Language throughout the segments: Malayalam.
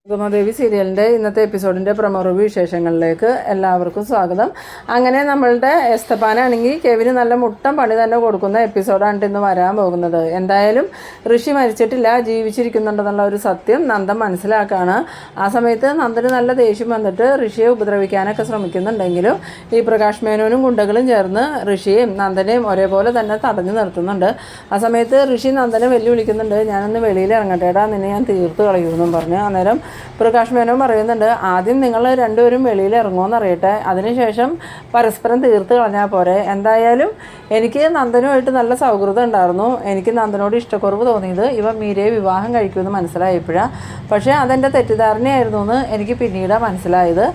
സുഗമദേവി സീരിയലിൻ്റെ ഇന്നത്തെ എപ്പിസോഡിൻ്റെ പ്രൊമോ റിവ്യൂ വിശേഷങ്ങളിലേക്ക് എല്ലാവർക്കും സ്വാഗതം. അങ്ങനെ നമ്മളുടെ എസ്തപ്പാനാണെങ്കിൽ കെവിന് നല്ല മുട്ടം പണി തന്നെ കൊടുക്കുന്ന എപ്പിസോഡാണ് ഇന്ന് വരാൻ പോകുന്നത്. എന്തായാലും ഋഷി മരിച്ചിട്ടില്ല, ജീവിച്ചിരിക്കുന്നുണ്ടെന്നുള്ള ഒരു സത്യം നന്ദൻ മനസ്സിലാക്കുകയാണ്. ആ സമയത്ത് നന്ദന് നല്ല ദേഷ്യം വന്നിട്ട് ഋഷിയെ ഉപദ്രവിക്കാനൊക്കെ ശ്രമിക്കുന്നുണ്ടെങ്കിലും ഈ പ്രകാശ് മേനോനും ഗുണ്ടകളും ചേർന്ന് ഋഷിയെയും നന്ദനെയും ഒരേപോലെ തന്നെ തടഞ്ഞു നിർത്തുന്നുണ്ട്. ആ സമയത്ത് ഋഷി നന്ദനെ വെല്ലുവിളിക്കുന്നുണ്ട്, ഞാനൊന്ന് വെളിയിൽ ഇറങ്ങട്ടേടാ, നിന്നെ ഞാൻ തീർത്ത് കളയുമെന്നും പറഞ്ഞു. അന്നേരം പ്രകാശ് മേനോൻ പറയുന്നുണ്ട്, ആദ്യം നിങ്ങൾ രണ്ടുപേരും വെളിയിൽ ഇറങ്ങുമെന്ന് അറിയട്ടെ, അതിനുശേഷം പരസ്പരം തീർത്ത് കളഞ്ഞാൽ പോരെ. എന്തായാലും എനിക്ക് നന്ദനുമായിട്ട് നല്ല സൗഹൃദം ഉണ്ടായിരുന്നു. എനിക്ക് നന്ദനോട് ഇഷ്ടക്കുറവ് തോന്നിയത് ഇവ മീരയെ വിവാഹം കഴിക്കുമെന്ന് മനസ്സിലായപ്പോഴാണ്. പക്ഷേ അതെൻ്റെ തെറ്റിദ്ധാരണയായിരുന്നു എന്ന് എനിക്ക് പിന്നീടാണ് മനസ്സിലായത്.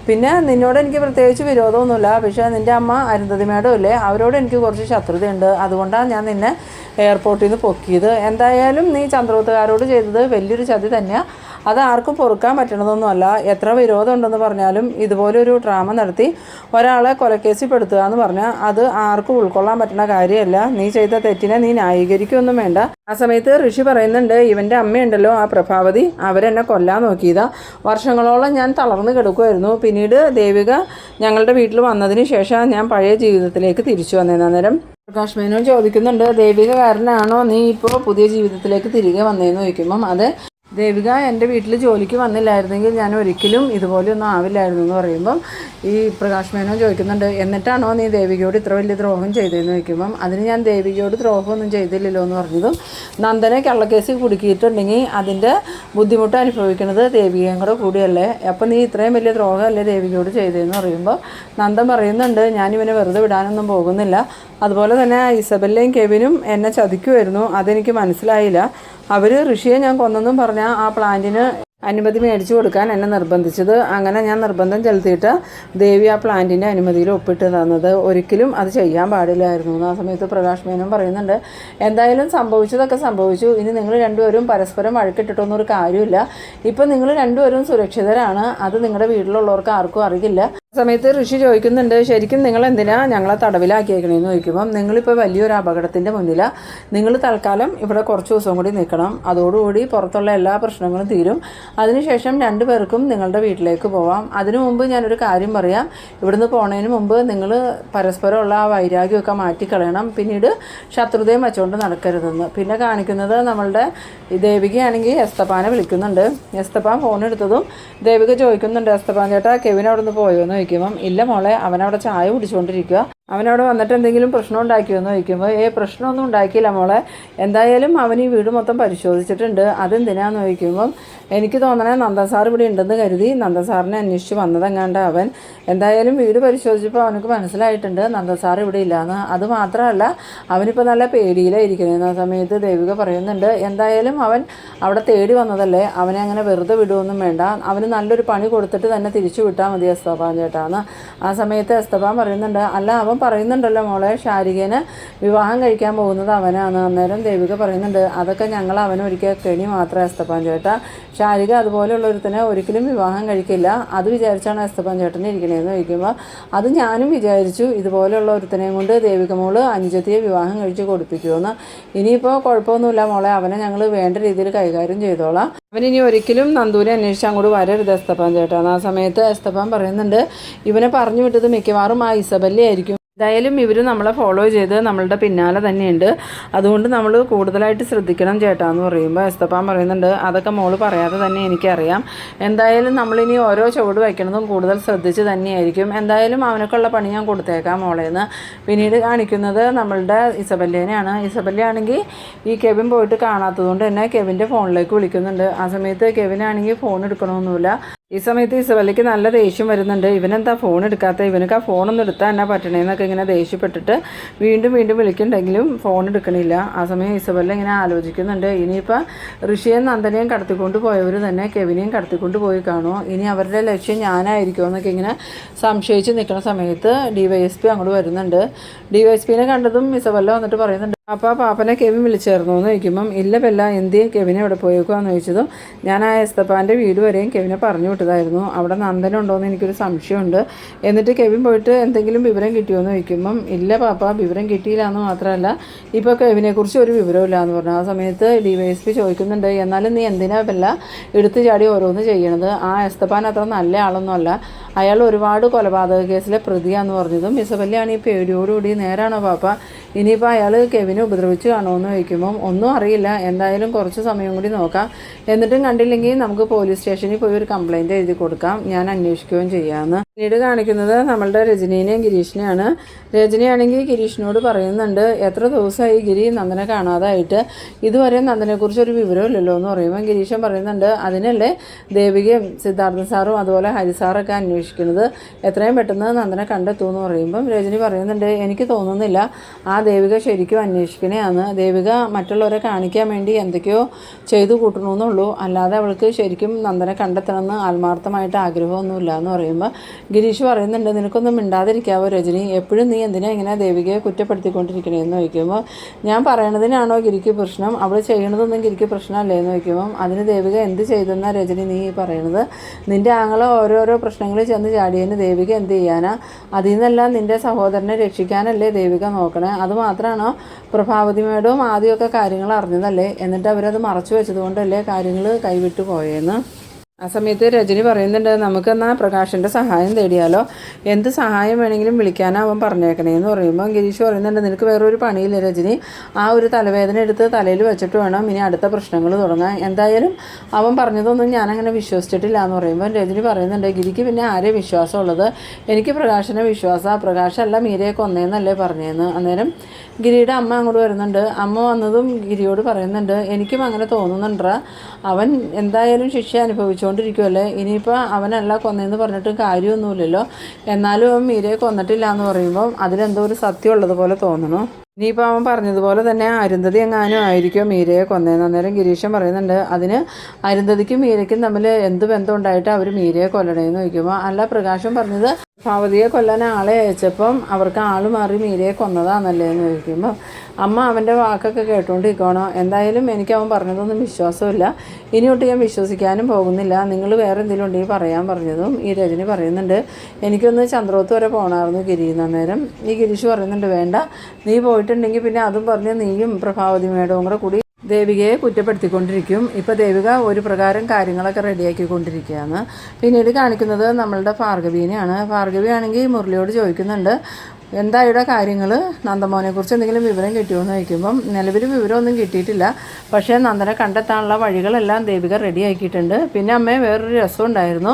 പിന്നെ നിന്നോട് എനിക്ക് പ്രത്യേകിച്ച് വിരോധമൊന്നുമില്ല, പക്ഷേ നിൻ്റെ അമ്മ അരുന്ധതി മേഡം ഇല്ലേ, അവരോട് എനിക്ക് കുറച്ച് ശത്രുതയുണ്ട്. അതുകൊണ്ടാണ് ഞാൻ നിന്നെ എയർപോർട്ടിൽ നിന്ന് പൊക്കിയത്. എന്തായാലും നീ ചന്ദ്രോത്തുകാരോട് ചെയ്തത് വലിയൊരു ചതി തന്നെയാണ്. അത് ആർക്കും പൊറുക്കാൻ പറ്റണതൊന്നുമല്ല. എത്ര വിരോധം ഉണ്ടെന്ന് പറഞ്ഞാലും ഇതുപോലൊരു ഡ്രാമ നടത്തി ഒരാളെ കൊലക്കേസിൽ പെടുത്തുക എന്ന് പറഞ്ഞാൽ അത് ആർക്കും ഉൾക്കൊള്ളാൻ പറ്റുന്ന കാര്യമല്ല. നീ ചെയ്ത തെറ്റിനെ നീ ന്യായീകരിക്കുകയൊന്നും വേണ്ട. ആ സമയത്ത് ഋഷി പറയുന്നുണ്ട്, ഇവൻ്റെ അമ്മയുണ്ടല്ലോ ആ പ്രഭാവതി, അവരെന്നെ കൊല്ലാൻ നോക്കിയതാ. വർഷങ്ങളോളം ഞാൻ തളർന്നു കിടക്കുമായിരുന്നു. പിന്നീട് ദേവിക ഞങ്ങളുടെ വീട്ടിൽ വന്നതിന് ശേഷം ഞാൻ പഴയ ജീവിതത്തിലേക്ക് തിരിച്ചു വന്നേന്ന്. അന്നേരം പ്രകാശ് മേനോൻ ചോദിക്കുന്നുണ്ട്, ദേവിക കാരനാണോ നീ ഇപ്പോൾ പുതിയ ജീവിതത്തിലേക്ക് തിരികെ വന്നതെന്ന് ചോദിക്കുമ്പം അതെ, ദേവിക എൻ്റെ വീട്ടിൽ ജോലിക്ക് വന്നില്ലായിരുന്നെങ്കിൽ ഞാൻ ഒരിക്കലും ഇതുപോലെയൊന്നും ആവില്ലായിരുന്നു എന്ന് പറയുമ്പം ഈ പ്രകാശ് മേനോൻ ചോദിക്കുന്നുണ്ട്, എന്നിട്ടാണോ നീ ദേവികയോട് ഇത്ര വലിയ ദ്രോഹം ചെയ്തതെന്ന് ചോദിക്കുമ്പം അതിന് ഞാൻ ദേവികയോട് ദ്രോഹമൊന്നും ചെയ്തില്ലല്ലോ എന്ന് പറഞ്ഞതും നന്ദനെ കള്ളക്കേസിൽ കുടുക്കിയിട്ടുണ്ടെങ്കിൽ അതിൻ്റെ ബുദ്ധിമുട്ട് അനുഭവിക്കുന്നത് ദേവികയും കൂടെ കൂടിയല്ലേ, അപ്പം നീ ഇത്രയും വലിയ ദ്രോഹമല്ലേ ദേവികയോട് ചെയ്തതെന്ന് പറയുമ്പോൾ നന്ദൻ പറയുന്നുണ്ട്, ഞാനിവനെ വെറുതെ വിടാനൊന്നും പോകുന്നില്ല. അതുപോലെ തന്നെ ഇസബെല്ലയും കെവിനും എന്നെ ചതിക്കുമായിരുന്നു, അതെനിക്ക് മനസ്സിലായില്ല. അവർ ഋഷിയെ ഞാൻ കൊന്നെന്നും പറഞ്ഞാൽ ആ പ്ലാന്റിന് അനുമതി മേടിച്ചു കൊടുക്കാൻ എന്നെ നിർബന്ധിച്ചത്. അങ്ങനെ ഞാൻ നിർബന്ധം ചെലുത്തിയിട്ട് ദേവി ആ പ്ലാന്റിൻ്റെ അനുമതിയിൽ ഒപ്പിട്ട് തന്നത്. ഒരിക്കലും അത് ചെയ്യാൻ പാടില്ലായിരുന്നു. ആ സമയത്ത് പ്രകാശ് മേനോൻ പറയുന്നുണ്ട്, എന്തായാലും സംഭവിച്ചതൊക്കെ സംഭവിച്ചു. ഇനി നിങ്ങൾ രണ്ടുപേരും പരസ്പരം വഴക്കിട്ടിട്ടൊന്നും ഒരു കാര്യമില്ല. ഇപ്പം നിങ്ങൾ രണ്ടുപേരും സുരക്ഷിതരാണ്. അത് നിങ്ങളുടെ വീട്ടിലുള്ളവർക്ക് ആർക്കും അറിയില്ല. സമയത്ത് ഋഷി ചോദിക്കുന്നുണ്ട്, ശരിക്കും നിങ്ങൾ എന്തിനാ ഞങ്ങളെ തടവിലാക്കിയേക്കണേന്ന് ചോദിക്കുമ്പം നിങ്ങളിപ്പോൾ വലിയൊരു അപകടത്തിൻ്റെ മുന്നിലാണ്. നിങ്ങൾ തൽക്കാലം ഇവിടെ കുറച്ച് ദിവസം കൂടി നിൽക്കണം. അതോടുകൂടി പുറത്തുള്ള എല്ലാ പ്രശ്നങ്ങളും തീരും. അതിനുശേഷം രണ്ടുപേർക്കും നിങ്ങളുടെ വീട്ടിലേക്ക് പോവാം. അതിനു മുമ്പ് ഞാനൊരു കാര്യം പറയാം, ഇവിടുന്ന് പോണതിന് മുമ്പ് നിങ്ങൾ പരസ്പരമുള്ള ആ വൈരാഗ്യമൊക്കെ മാറ്റിക്കളയണം. പിന്നീട് ശത്രുതയും വെച്ചുകൊണ്ട് നടക്കരുതെന്ന്. പിന്നെ കാണിക്കുന്നത് നമ്മളുടെ ദേവികയാണെങ്കിൽ എസ്തപ്പാനെ വിളിക്കുന്നുണ്ട്. എസ്തപ്പാൻ ഫോൺ എടുത്തതും ദേവിക ചോദിക്കുന്നുണ്ട്, എസ്തപ്പാൻ ചേട്ടാ കെവിൻ അവിടെ നിന്ന് പോയോ എന്ന് ചോദിക്കുമ്പം ഇല്ല മോളെ, അവനവിടെ ചായ കുടിച്ചുകൊണ്ടിരിക്കുക. അവനവിടെ വന്നിട്ട് എന്തെങ്കിലും പ്രശ്നം ഉണ്ടാക്കിയോന്ന് ചോദിക്കുമ്പോൾ പ്രശ്നമൊന്നും ഉണ്ടാക്കിയില്ല മോളെ, എന്തായാലും അവൻ ഈ വീട് മൊത്തം പരിശോധിച്ചിട്ടുണ്ട്. അതെന്തിനാന്ന് ചോദിക്കുമ്പം എനിക്ക് തോന്നണേ നന്ദൻ സാർ ഇവിടെ ഉണ്ടെന്ന് കരുതി നന്ദൻ സാറിനെ അന്വേഷിച്ച് വന്നതെങ്ങാണ്ട് അവൻ. എന്തായാലും വീട് പരിശോധിച്ചപ്പോൾ അവനക്ക് മനസ്സിലായിട്ടുണ്ട് നന്ദൻ സാർ ഇവിടെ ഇല്ലയെന്ന്. അതുമാത്രമല്ല അവനിപ്പോൾ നല്ല പേടിയിലായിരിക്കുന്നത്. ആ സമയത്ത് ദേവിക പറയുന്നുണ്ട്, എന്തായാലും അവൻ അവിടെ തേടി വന്നതല്ലേ, അവനെ അങ്ങനെ വെറുതെ വിടുകയൊന്നും വേണ്ട, അവന് നല്ലൊരു പണി കൊടുത്തിട്ട് തന്നെ തിരിച്ചു വിട്ടാൽ മതി എസ്തപ്പാൻ ചേട്ടാന്ന്. ആ സമയത്ത് എസ്തപ്പാൻ പറയുന്നുണ്ട്, അല്ല അവൻ പറയുന്നുണ്ടല്ലോ മോളെ ശാരികേനെ വിവാഹം കഴിക്കാൻ പോകുന്നത് അവനാണ്. അന്നേരം ദേവിക പറയുന്നുണ്ട്, അതൊക്കെ ഞങ്ങൾ അവനൊരിക്കൽ കെണി മാത്രമേ എസ്തപ്പാൻ ചേട്ടാ, ശാരിക അതുപോലെയുള്ള ഒരുത്തനെ ഒരിക്കലും വിവാഹം കഴിക്കില്ല. അത് വിചാരിച്ചാണ് എസ്തപ്പാൻ ചേട്ടനെ ഇരിക്കണേന്ന് ചോദിക്കുമ്പോൾ അത് ഞാനും വിചാരിച്ചു, ഇതുപോലെയുള്ള ഒരുത്തനെയും കൊണ്ട് ദേവിക മോള് അനുജത്തിയെ വിവാഹം കഴിച്ച് കൊടുപ്പിക്കുമെന്ന്. ഇനിയിപ്പോൾ കുഴപ്പമൊന്നുമില്ല മോളെ, അവനെ ഞങ്ങൾ വേണ്ട രീതിയിൽ കൈകാര്യം ചെയ്തോളാം. അവനിനി ഒരിക്കലും നന്ദൂരെ അന്വേഷിച്ച് അങ്ങോട്ട് വരരുത് എസ്തപ്പാൻ ചേട്ടാ. ആ സമയത്ത് എസ്തപ്പാൻ പറയുന്നുണ്ട്, ഇവനെ പറഞ്ഞു വിട്ടത് മിക്കവാറും ആ ഇസബെല്ല ആയിരിക്കും. എന്തായാലും ഇവർ നമ്മളെ ഫോളോ ചെയ്ത് നമ്മളുടെ പിന്നാലെ തന്നെയുണ്ട്, അതുകൊണ്ട് നമ്മൾ കൂടുതലായിട്ട് ശ്രദ്ധിക്കണം ചേട്ടാ എന്ന് പറയുമ്പോൾ എസ്തപ്പാൻ പറയുന്നുണ്ട്, അതൊക്കെ മോള് പറയാതെ തന്നെ എനിക്കറിയാം. എന്തായാലും നമ്മളിനി ഓരോ ചുവട് വയ്ക്കണതും കൂടുതൽ ശ്രദ്ധിച്ച് തന്നെയായിരിക്കും. എന്തായാലും അവനൊക്കെയുള്ള പണി ഞാൻ കൊടുത്തേക്കാം മോളേന്ന്. പിന്നീട് കാണിക്കുന്നത് നമ്മളുടെ ഇസബെല്ലേനെയാണ്. ഇസബെല്ലയാണെങ്കിൽ ഈ കെവിൻ പോയിട്ട് കാണാത്തതുകൊണ്ട് തന്നെ കെവിൻ്റെ ഫോണിലേക്ക് വിളിക്കുന്നുണ്ട്. ആ സമയത്ത് കെവിനാണെങ്കിൽ ഫോൺ എടുക്കണമെന്നില്ല. ഈ സമയത്ത് ഇസബെല്ലയ്ക്ക് നല്ല ദേഷ്യം വരുന്നുണ്ട്, ഇവനെന്താ ഫോൺ എടുക്കാത്ത, ഇവനക്ക് ആ ഫോണൊന്നും എടുത്താൽ എന്നാ പറ്റണേന്നൊക്കെ ഇങ്ങനെ ദേഷ്യപ്പെട്ടിട്ട് വീണ്ടും വിളിക്കുന്നുണ്ടെങ്കിലും ഫോൺ എടുക്കണില്ല. ആ സമയം ഇസബെല്ല ഇങ്ങനെ ആലോചിക്കുന്നുണ്ട്, ഇനിയിപ്പോൾ ഋഷിയെയും നന്ദനെയും കടത്തിക്കൊണ്ട് പോയവർ തന്നെ കെവിനെയും കടത്തിക്കൊണ്ട് പോയി കാണുമോ, ഇനി അവരുടെ ലക്ഷ്യം ഞാനായിരിക്കുമോ എന്നൊക്കെ ഇങ്ങനെ സംശയിച്ച് നിൽക്കുന്ന സമയത്ത് DYSP അങ്ങോട്ട് വരുന്നുണ്ട്. DYSPനെ കണ്ടതും ഇസബെല്ല വന്നിട്ട് പറയുന്നുണ്ട്, അപ്പോൾ പാപ്പനെ കെവിൻ വിളിച്ചായിരുന്നു എന്ന് ചോദിക്കുമ്പം ഇല്ല ബെല്ല എന്തിയെ കെവിനെ എവിടെ പോയേക്കുവാന്ന് ചോദിച്ചതും ഞാൻ ആ എസ്തപ്പാൻ്റെ വീട് വരെയും കെവിനെ പറഞ്ഞു വിട്ടതായിരുന്നു. അവിടെ നന്ദനുണ്ടോ എന്ന് എനിക്കൊരു സംശയമുണ്ട്. എന്നിട്ട് കെവിൻ പോയിട്ട് എന്തെങ്കിലും വിവരം കിട്ടിയോ എന്ന് ചോദിക്കുമ്പം ഇല്ല പാപ്പ വിവരം കിട്ടിയില്ല എന്ന് മാത്രമല്ല ഇപ്പോൾ കെവിനെക്കുറിച്ച് ഒരു വിവരമില്ല എന്ന് പറഞ്ഞു. ആ സമയത്ത് DYSP ചോദിക്കുന്നുണ്ട് എന്നാലും നീ എന്തിനാ ബെല്ല എടുത്തു ചാടി ഓരോന്ന് ചെയ്യണത്? ആ എസ്തപ്പാൻ അത്ര നല്ല ആളൊന്നുമല്ല, അയാൾ ഒരുപാട് കൊലപാതക കേസിലെ പ്രതിയാന്ന് പറഞ്ഞതും ഇസബെല്ലയാണ് ഈ പേടിയോടുകൂടി നേരാണോ പാപ്പ ഇനിയിപ്പോൾ അയാൾ കെവിനെ ഉപദ്രവിച്ച് കാണുമെന്ന് ചോദിക്കുമ്പം ഒന്നും അറിയില്ല, എന്തായാലും കുറച്ച് സമയം കൂടി നോക്കാം, എന്നിട്ടും കണ്ടില്ലെങ്കിൽ നമുക്ക് പോലീസ് സ്റ്റേഷനിൽ പോയി ഒരു കംപ്ലയിൻറ്റ് എഴുതി കൊടുക്കാം, ഞാൻ അന്വേഷിക്കുകയും ചെയ്യാമെന്ന്. പിന്നീട് കാണിക്കുന്നത് നമ്മളുടെ രജനീനെയും ഗിരീഷിനെയാണ്. രജനിയാണെങ്കിൽ ഗിരീഷിനോട് പറയുന്നുണ്ട് എത്ര ദിവസമായി ഗിരി നന്ദനെ കാണാതായിട്ട്, ഇതുവരെ നന്ദനെക്കുറിച്ച് ഒരു വിവരമില്ലല്ലോ എന്ന് പറയുമ്പോൾ ഗിരീഷൻ പറയുന്നുണ്ട് അതിനല്ലേ ദേവികയും സിദ്ധാർത്ഥ സാറും അതുപോലെ ഹരിസാറൊക്കെ അന്വേഷിക്കുന്നത്, എത്രയും പെട്ടെന്ന് നന്ദനെ കണ്ടെത്തുമെന്ന് പറയുമ്പം രജനി പറയുന്നുണ്ട് എനിക്ക് തോന്നുന്നില്ല ആ ദേവിക ശരിക്കും അന്വേഷിക്കണേയാണ്, ദേവിക മറ്റുള്ളവരെ കാണിക്കാൻ വേണ്ടി എന്തൊക്കെയോ ചെയ്തു കൂട്ടണമെന്നുള്ളൂ, അല്ലാതെ അവൾക്ക് ശരിക്കും നന്ദനെ കണ്ടെത്തണമെന്ന് ആത്മാർത്ഥമായിട്ട് ആഗ്രഹമൊന്നുമില്ല എന്ന് പറയുമ്പോൾ ഗിരീഷ് പറയുന്നുണ്ട് നിനക്കൊന്നും മിണ്ടാതിരിക്കാവോ രജനി, എപ്പോഴും നീ എന്തിനാ ഇങ്ങനെ ദേവികയെ കുറ്റപ്പെടുത്തിക്കൊണ്ടിരിക്കണേന്ന് ചോദിക്കുമ്പോൾ ഞാൻ പറയണതിനാണോ ഗിരിക്ക് പ്രശ്നം, അവൾ ചെയ്യണതൊന്നും ഗിരിക്ക് പ്രശ്നമല്ലേ എന്ന് ചോദിക്കുമ്പം അതിന് ദേവിക എന്ത് ചെയ്തെന്നാ രജനി നീ പറയണത്, നിൻ്റെ ആങ്ങളെ ഓരോരോ പ്രശ്നങ്ങളിൽ ചെന്ന് ചാടിയതിന് ദേവിക എന്ത് ചെയ്യാനാ, അതിൽ നിന്നെല്ലാം നിൻ്റെ സഹോദരനെ രക്ഷിക്കാനല്ലേ ദേവിക നോക്കണേ, അതുമാത്രമാണോ പ്രഭാവതി മേഡവും ആദ്യമൊക്കെ കാര്യങ്ങൾ അറിഞ്ഞതല്ലേ, എന്നിട്ട് അവരത് മറച്ചു വെച്ചതുകൊണ്ടല്ലേ കാര്യങ്ങൾ കൈവിട്ടു പോയെന്ന്. ആ സമയത്ത് രജനി പറയുന്നുണ്ട് നമുക്കെന്നാൽ പ്രകാശിൻ്റെ സഹായം തേടിയാലോ, എന്ത് സഹായം വേണമെങ്കിലും വിളിക്കാനാണ് അവൻ പറഞ്ഞേക്കണേന്ന് പറയുമ്പോൾ ഗിരീഷ് പറയുന്നുണ്ട് നിനക്ക് വേറൊരു പണിയില്ല രജനി, ആ ഒരു തലവേദന എടുത്ത് തലയിൽ വെച്ചിട്ട് വേണം ഇനി അടുത്ത പ്രശ്നങ്ങൾ തുടങ്ങാൻ, എന്തായാലും അവൻ പറഞ്ഞതൊന്നും ഞാനങ്ങനെ വിശ്വസിച്ചിട്ടില്ല എന്ന് പറയുമ്പോൾ രജനി പറയുന്നുണ്ട് ഗിരിക്ക് പിന്നെ ആരെയും വിശ്വാസമുള്ളത്, എനിക്ക് പ്രകാശിനെ വിശ്വാസമാണ്, പ്രകാശല്ല മീരയെ കൊന്നേന്നല്ലേ പറഞ്ഞേന്ന്. അന്നേരം ഗിരിയുടെ അമ്മ അങ്ങോട്ട് വരുന്നുണ്ട്, അമ്മ വന്നതും ഗിരിയോട് പറയുന്നുണ്ട് എനിക്കും അങ്ങനെ തോന്നുന്നുണ്ടാ, അവൻ എന്തായാലും ശിക്ഷ അനുഭവിച്ചുകൊണ്ടിരിക്കുമല്ലേ, ഇനിയിപ്പോൾ അവനല്ല കൊന്നതെന്ന് പറഞ്ഞിട്ട് കാര്യമൊന്നുമില്ലല്ലോ, എന്നാലും അവൻ മീരയെ കൊന്നിട്ടില്ല എന്ന് പറയുമ്പോൾ അതിലെന്തോ ഒരു സത്യം ഉള്ളതുപോലെ തോന്നണു, ഇനിയിപ്പോൾ അവൻ പറഞ്ഞതുപോലെ തന്നെ അരുന്ധതി എങ്ങാനും ആയിരിക്കും മീരയെ കൊന്നതെന്ന്. അന്നേരം ഗിരീഷൻ പറയുന്നുണ്ട് അതിന് അരുന്ധതിക്കും മീരയ്ക്കും തമ്മിൽ എന്ത് ബന്ധം ഉണ്ടായിട്ട് അവർ മീരയെ കൊല്ലണേന്ന് ചോദിക്കുമ്പോൾ അല്ല പ്രകാശം പറഞ്ഞത് പാവതിയെ കൊല്ലാൻ ആളെ അയച്ചപ്പം അവർക്ക് ആൾ മാറി മീരയെ കൊന്നതാണെന്നല്ലേ എന്ന് ചോദിക്കുമ്പോൾ അമ്മ അവൻ്റെ വാക്കൊക്കെ കേട്ടുകൊണ്ടിരിക്കണോ, എന്തായാലും എനിക്ക് അവൻ പറഞ്ഞതൊന്നും വിശ്വാസമില്ല, ഇനിയൊട്ട് ഞാൻ വിശ്വസിക്കാനും പോകുന്നില്ല, നിങ്ങൾ വേറെ എന്തെങ്കിലും ഉണ്ടെങ്കിൽ പറയാൻ പറഞ്ഞതും ഈ രജനി പറയുന്നുണ്ട് എനിക്കൊന്ന് ചന്ദ്രോത്ത് വരെ പോകണമായിരുന്നു ഗിരിന്ന്. അന്നേരം ഈ ഗിരീഷ് പറയുന്നുണ്ട് വേണ്ട നീ പോയിട്ടുണ്ടെങ്കിൽ പിന്നെ അതും പറഞ്ഞ് നീയും പ്രഭാവതി മേഡവും കൂടി ദേവികയെ കുറ്റപ്പെടുത്തിക്കൊണ്ടിരിക്കും, ഇപ്പോൾ ദേവിക ഒരു പ്രകാരം കാര്യങ്ങളൊക്കെ റെഡിയാക്കിക്കൊണ്ടിരിക്കുകയാണ്. പിന്നീട് കാണിക്കുന്നത് നമ്മളുടെ ഭാർഗവീനെയാണ്. ഭാർഗവിയാണെങ്കിൽ മുരളിയോട് ചോദിക്കുന്നുണ്ട് എന്തായുടെ കാര്യങ്ങൾ, നന്ദമോനെക്കുറിച്ച് എന്തെങ്കിലും വിവരം കിട്ടിയോയെന്ന് ചോദിക്കുമ്പം നിലവിൽ വിവരമൊന്നും കിട്ടിയിട്ടില്ല, പക്ഷേ നന്ദനെ കണ്ടെത്താനുള്ള വഴികളെല്ലാം ദേവിക റെഡിയാക്കിയിട്ടുണ്ട്. പിന്നെ അമ്മയെ വേറൊരു രസം ഉണ്ടായിരുന്നു,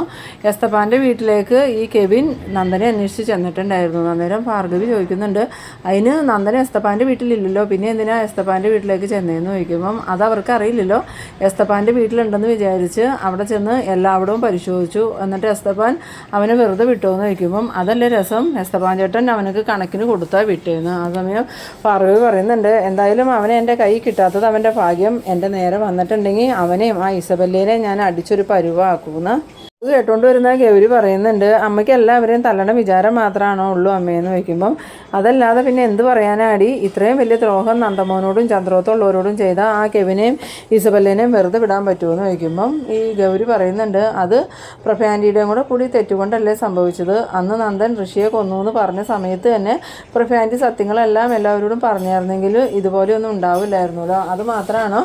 എസ്തപ്പാൻ്റെ വീട്ടിലേക്ക് ഈ കെവിൻ നന്ദനെ അന്വേഷിച്ച് ചെന്നിട്ടുണ്ടായിരുന്നു. അന്നേരം ഭാർഗവി ചോദിക്കുന്നുണ്ട് അതിന് നന്ദന എസ്തപ്പാൻ്റെ വീട്ടിലില്ലല്ലോ, പിന്നെ എന്തിനാ എസ്തപ്പാൻ്റെ വീട്ടിലേക്ക് ചെന്നതെന്ന് ചോദിക്കുമ്പം അതവർക്ക് അറിയില്ലല്ലോ, എസ്തപ്പാൻ്റെ വീട്ടിലുണ്ടെന്ന് വിചാരിച്ച് അവിടെ ചെന്ന് എല്ലാവിടവും പരിശോധിച്ചു, എന്നിട്ട് എസ്തപ്പാൻ അവനെ വെറുതെ വിട്ടോന്ന് ചോദിക്കുമ്പം അതല്ലേ രസം, എസ്തപ്പാൻ ചേട്ടൻ അവനക്ക് കണക്കിന് കൊടുത്താൽ വിട്ടേന്ന്. ആ സമയം ഭാർഗവി പറയുന്നുണ്ട് എന്തായാലും അവനെ എൻ്റെ കൈ കിട്ടാത്തത് അവൻ്റെ ഭാഗ്യം, എൻ്റെ നേരെ വന്നിട്ടുണ്ടെങ്കിൽ അവനെയും ആ ഇസബല്ലേനെ ഞാൻ അടിച്ചൊരു പരുവാക്കൂന്ന്. ഇത് കേട്ടുകൊണ്ട് വരുന്ന ഗൗരി പറയുന്നുണ്ട് അമ്മയ്ക്ക് എല്ലാവരെയും തല്ലണ വിചാരം മാത്രമാണോ ഉള്ളൂ അമ്മയെന്ന് വയ്ക്കുമ്പം അതല്ലാതെ പിന്നെ എന്ത് പറയാനാടി, ഇത്രയും വലിയ ദ്രോഹം നന്ദമോനോടും ചന്ദ്രോത്തുള്ളവരോടും ചെയ്ത ആ കെവിനെയും ഇസബല്ലേനെയും വെറുതെ വിടാൻ പറ്റുമെന്ന് ചോദിക്കുമ്പം ഈ ഗൗരി പറയുന്നുണ്ട് അത് പ്രഫാൻറ്റിയുടെയും കൂടി തെറ്റുകൊണ്ടല്ലേ സംഭവിച്ചത്, അന്ന് നന്ദൻ ഋഷിയെ കൊന്നു എന്ന് പറഞ്ഞ സമയത്ത് തന്നെ പ്രഫാൻറ്റി സത്യങ്ങളെല്ലാം എല്ലാവരോടും പറഞ്ഞായിരുന്നെങ്കിൽ ഇതുപോലെയൊന്നും ഉണ്ടാവില്ലായിരുന്നല്ലോ, അത് മാത്രമാണോ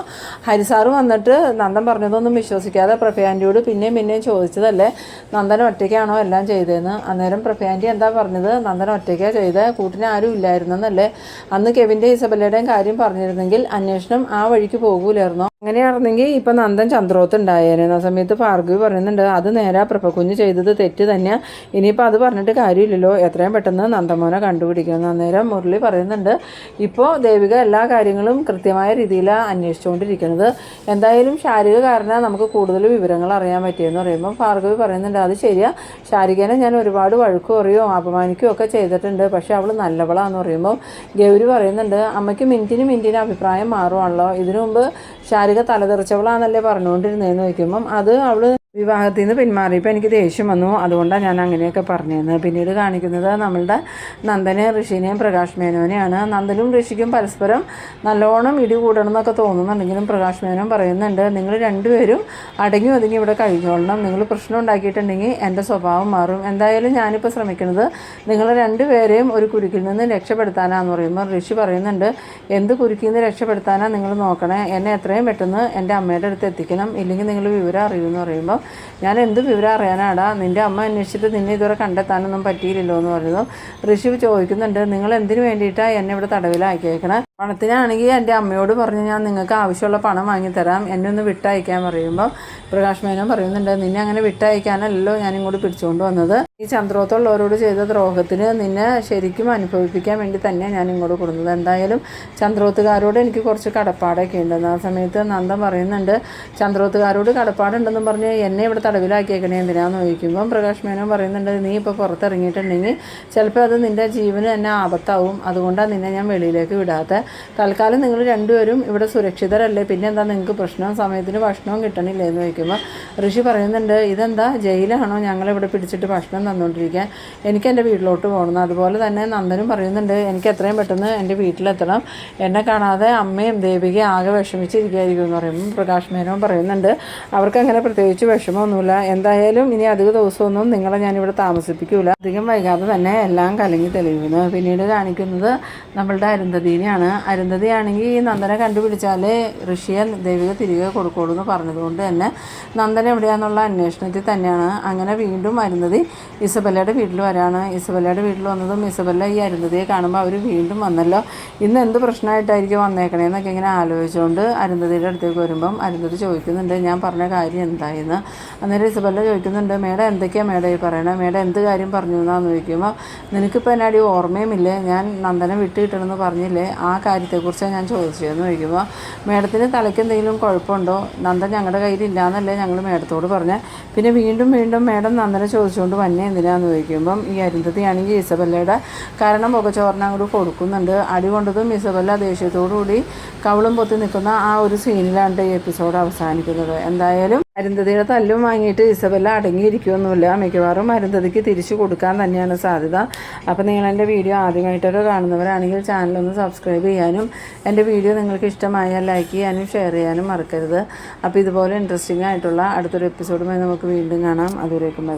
ഹരിസാറ് വന്നിട്ട് നന്ദൻ പറഞ്ഞതൊന്നും വിശ്വസിക്കാതെ പ്രഫാൻറ്റിയോട് പിന്നെയും ചോദിച്ചതല്ലേ നന്ദൻ ഒറ്റയ്ക്കാണോ എല്ലാം ചെയ്തതെന്ന്. അന്നേരം പ്രഫാൻറ്റി എന്താ പറഞ്ഞത്, നന്ദൻ ഒറ്റയ്ക്കാണ് ചെയ്തത്, കൂട്ടിന് ആരും ഇല്ലായിരുന്നെന്നല്ലേ, അന്ന് കെവിൻ്റെ ഇസബല്ലയുടെയും കാര്യം പറഞ്ഞിരുന്നെങ്കിൽ അന്വേഷണം ആ വഴിക്ക് പോകൂലായിരുന്നോ, അങ്ങനെയായിരുന്നെങ്കിൽ ഇപ്പം നന്ദൻ ചന്ദ്രോത്ത് ഉണ്ടായേനെ. ആ സമയത്ത് ഭാർഗവി പറയുന്നുണ്ട് അത് നേരാ പ്രഭകുഞ്ഞ് ചെയ്തത് തെറ്റ് തന്നെ, ഇനിയിപ്പോൾ അത് പറഞ്ഞിട്ട് കാര്യമില്ലല്ലോ, എത്രയും പെട്ടെന്ന് നന്ദമോനെ കണ്ടുപിടിക്കണം. അന്നേരം മുരളി പറയുന്നുണ്ട് ഇപ്പോൾ ദേവിക എല്ലാ കാര്യങ്ങളും കൃത്യമായ രീതിയിലാണ് അന്വേഷിച്ചുകൊണ്ടിരിക്കുന്നത്, എന്തായാലും ശാരിക കാരണം നമുക്ക് കൂടുതൽ വിവരങ്ങൾ അറിയാൻ പറ്റിയെന്ന് പറയുമ്പോൾ ഭാർഗവി പറയുന്നുണ്ട് അത് ശരിയാ, ശാരികനെ ഞാൻ ഒരുപാട് വഴക്ക് പറയുകയോ അപമാനിക്കുകയോ ഒക്കെ ചെയ്തിട്ടുണ്ട്, പക്ഷേ അവൾ നല്ലവളാന്ന് പറയുമ്പോൾ ഗൗരി പറയുന്നുണ്ട് അമ്മയ്ക്ക് മിനിറ്റിന് അഭിപ്രായം മാറുവാണല്ലോ, ഇതിനു മുമ്പ് ശാരിക തലതെറിച്ചവളാന്നല്ലേ പറഞ്ഞുകൊണ്ടിരുന്നതെന്ന് ചോദിക്കുമ്പം അത് അവൾ വിവാഹത്തിൽ നിന്ന് പിന്മാറിയപ്പോൾ എനിക്ക് ദേഷ്യം വന്നു, അതുകൊണ്ടാണ് ഞാൻ അങ്ങനെയൊക്കെ പറഞ്ഞിരുന്നത്. പിന്നീട് കാണിക്കുന്നത് നമ്മളുടെ നന്ദനെ, ഋഷിനെയും പ്രകാശ് മേനോനെയാണ്. നന്ദനും ഋഷിക്കും പരസ്പരം നല്ലോണം ഇടി കൂടണം എന്നൊക്കെ തോന്നുന്നുണ്ടെങ്കിലും പ്രകാശ് മേനോൻ പറയുന്നുണ്ട്, നിങ്ങൾ രണ്ടുപേരും അടങ്ങി ഒതുങ്ങി ഇവിടെ കഴിഞ്ഞോളണം, നിങ്ങൾ പ്രശ്നം ഉണ്ടാക്കിയിട്ടുണ്ടെങ്കിൽ എൻ്റെ സ്വഭാവം മാറും. എന്തായാലും ഞാനിപ്പോൾ ശ്രമിക്കുന്നത് നിങ്ങൾ രണ്ടുപേരെയും ഒരു കുരുക്കിൽ നിന്ന് രക്ഷപ്പെടുത്താനാന്ന് പറയുമ്പോൾ ഋഷി പറയുന്നുണ്ട്, എന്ത് കുരുക്കിൽ നിന്ന് രക്ഷപ്പെടുത്താനാണ് നിങ്ങൾ നോക്കണേ, എന്നെ എത്രയും പെട്ടെന്ന് എൻ്റെ അമ്മയുടെ അടുത്ത് എത്തിക്കണം, ഇല്ലെങ്കിൽ നിങ്ങൾ വിവരം അറിയുമെന്ന് പറയുമ്പോൾ ഞാൻ എന്ത് വിവരം അറിയാനാടാ, നിൻ്റെ അമ്മ അന്വേഷിച്ചിട്ട് നിന്നെ ഇതുവരെ കണ്ടെത്താനൊന്നും പറ്റിയില്ലല്ലോ എന്ന് പറയുന്നു. ഋഷി ചോദിക്കുന്നുണ്ട്, നിങ്ങൾ എന്തിനു വേണ്ടിയിട്ടാണ് എന്നെ ഇവിടെ തടവിലാക്കിയേക്കണേ? പണത്തിനാണെങ്കിൽ എൻ്റെ അമ്മയോട് പറഞ്ഞ് ഞാൻ നിങ്ങൾക്ക് ആവശ്യമുള്ള പണം വാങ്ങിത്തരാം, എന്നെ ഒന്ന് വിട്ടയക്കാൻ പറയുമ്പോൾ പ്രകാശ് മേനോൻ പറയുന്നുണ്ട്, നിന്നെ അങ്ങനെ വിട്ടയക്കാനല്ലോ ഞാൻ ഇങ്ങോട്ട് പിടിച്ചുകൊണ്ട് വന്നത്, ഈ ചന്ദ്രോത്തുള്ളവരോട് ചെയ്ത ദ്രോഹത്തിന് നിന്നെ ശരിക്കും അനുഭവിപ്പിക്കാൻ വേണ്ടി തന്നെയാണ് ഞാൻ ഇങ്ങോട്ട് കൊടുക്കുന്നത്. എന്തായാലും ചന്ദ്രോത്തുകാരോട് എനിക്ക് കുറച്ച് കടപ്പാടൊക്കെ ഉണ്ടെന്ന്. ആ സമയത്ത് നന്ദൻ പറയുന്നുണ്ട്, ചന്ദ്രോത്തുകാരോട് കടപ്പാടുണ്ടെന്നും പറഞ്ഞ് എന്നെ ഇവിടെ തടവിലാക്കിയേക്കണേ എന്തിനാന്ന് ചോദിക്കുമ്പം പ്രകാശ് മേനോൻ പറയുന്നുണ്ട്, നീ ഇപ്പോൾ പുറത്തിറങ്ങിയിട്ടുണ്ടെങ്കിൽ ചിലപ്പോൾ അത് നിൻ്റെ ജീവന് തന്നെ ആപത്താവും, അതുകൊണ്ടാണ് നിന്നെ ഞാൻ വെളിയിലേക്ക് വിടാത്ത. തൽക്കാലം നിങ്ങൾ രണ്ടുപേരും ഇവിടെ സുരക്ഷിതരല്ലേ, പിന്നെ എന്താ നിങ്ങൾക്ക് പ്രശ്നം, സമയത്തിന് ഭക്ഷണവും കിട്ടണില്ലേ എന്ന് ചോദിക്കുമ്പോൾ ഋഷി പറയുന്നുണ്ട്, ഇതെന്താ ജയിലാണോ ഞങ്ങളിവിടെ പിടിച്ചിട്ട് ഭക്ഷണം തന്നുകൊണ്ടിരിക്കാൻ, എനിക്ക് എൻ്റെ വീട്ടിലോട്ട് പോകണം. അതുപോലെ തന്നെ നന്ദനും പറയുന്നുണ്ട്, എനിക്ക് എത്രയും പെട്ടെന്ന് എൻ്റെ വീട്ടിലെത്തണം, എന്നെ കാണാതെ അമ്മയും ദേവികയും ആകെ വിഷമിച്ചിരിക്കുകയായിരിക്കും എന്ന് പറയുമ്പോൾ പ്രകാശ് മേനോൻ പറയുന്നുണ്ട്, അവർക്കങ്ങനെ പ്രത്യേകിച്ച് വിഷമമൊന്നുമില്ല, എന്തായാലും ഇനി അധിക ദിവസമൊന്നും നിങ്ങളെ ഞാനിവിടെ താമസിപ്പിക്കില്ല, അധികം വൈകാതെ തന്നെ എല്ലാം കലങ്ങി തെളിയുന്നു. പിന്നീട് കാണിക്കുന്നത് നമ്മളുടെ അരുന്ധതിനെയാണ്. അരുന്ധതിയാണെങ്കിൽ ഈ നന്ദനെ കണ്ടുപിടിച്ചാൽ ഋഷിയെ ദേവിക തിരികെ കൊടുക്കുള്ളൂ എന്ന് പറഞ്ഞതുകൊണ്ട് തന്നെ നന്ദൻ എവിടെയാണെന്നുള്ള അന്വേഷണത്തിൽ തന്നെയാണ്. അങ്ങനെ വീണ്ടും അരുന്ധതി ഇസബല്ലയുടെ വീട്ടിൽ വരാണ്. ഇസബല്ലയുടെ വീട്ടിൽ വന്നതും ഇസബല്ല ഈ അരുന്ധതിയെ കാണുമ്പോൾ അവർ വീണ്ടും വന്നല്ലോ, ഇന്ന് എന്ത് പ്രശ്നമായിട്ടായിരിക്കും വന്നേക്കണേന്നൊക്കെ ഇങ്ങനെ ആലോചിച്ചുകൊണ്ട് അരുന്ധതിയുടെ അടുത്തേക്ക് വരുമ്പം അരുന്ധതി ചോദിക്കുന്നുണ്ട്, ഞാൻ പറഞ്ഞ കാര്യം എന്തായെന്ന്. അന്നേരം ഇസബല്ല ചോദിക്കുന്നുണ്ട്, മേഡം എന്തൊക്കെയാണ് മേഡം ഈ പറയണേ, മേഡം എന്ത് കാര്യം പറഞ്ഞു എന്നാന്ന് ചോദിക്കുമ്പോൾ നിനക്കിപ്പോൾ എന്നാടി ഓർമ്മയുമില്ലേ, ഞാൻ നന്ദനെ വിട്ട് കിട്ടണമെന്ന് പറഞ്ഞില്ലേ, ആ കാര്യത്തെക്കുറിച്ചാണ് ഞാൻ ചോദിച്ചതെന്ന് ചോദിക്കുമ്പോൾ മേഡത്തിന് തലയ്ക്ക് എന്തെങ്കിലും കുഴപ്പമുണ്ടോ, നന്ദൻ ഞങ്ങളുടെ കയ്യിലില്ലാന്നല്ലേ ഞങ്ങൾ മേഡത്തോട് പറഞ്ഞത്, പിന്നെ വീണ്ടും വീണ്ടും മേഡം നന്ദനെ ചോദിച്ചുകൊണ്ട് വന്നെ എന്തിനാന്ന് ചോദിക്കുമ്പം ഈ അരുന്ധതിയാണെങ്കിൽ ഇസബല്ലയുടെ കാരണം പുകച്ചോറിനെ അങ്ങോട്ട് കൊടുക്കുന്നുണ്ട്. അടി കൊണ്ടതും ഇസബല്ല ദേഷ്യത്തോടുകൂടി കവളും പൊത്തി നിൽക്കുന്ന ആ ഒരു സീനിലാണ് ഈ എപ്പിസോഡ് അവസാനിക്കുന്നത്. എന്തായാലും അരുന്ധതിയുടെ തല്ലും വാങ്ങിയിട്ട് ഇസബല്ല അടങ്ങിയിരിക്കുമൊന്നുമില്ല, മിക്കവാറും അരുന്ധതിക്ക് തിരിച്ചു കൊടുക്കാൻ തന്നെയാണ് സാധ്യത. അപ്പോൾ നിങ്ങൾ എൻ്റെ വീഡിയോ ആദ്യമായിട്ടൊക്കെ കാണുന്നവരാണെങ്കിൽ ചാനലൊന്ന് സബ്സ്ക്രൈബ് ചെയ്യാനും എൻ്റെ വീഡിയോ നിങ്ങൾക്ക് ഇഷ്ടമായാൽ ലൈക്ക് ചെയ്യാനും ഷെയർ ചെയ്യാനും മറക്കരുത്. അപ്പോൾ ഇതുപോലെ ഇൻട്രസ്റ്റിംഗ് ആയിട്ടുള്ള അടുത്തൊരു എപ്പിസോഡുമായി നമുക്ക് വീണ്ടും കാണാം. അതുവരേക്കും ബൈ.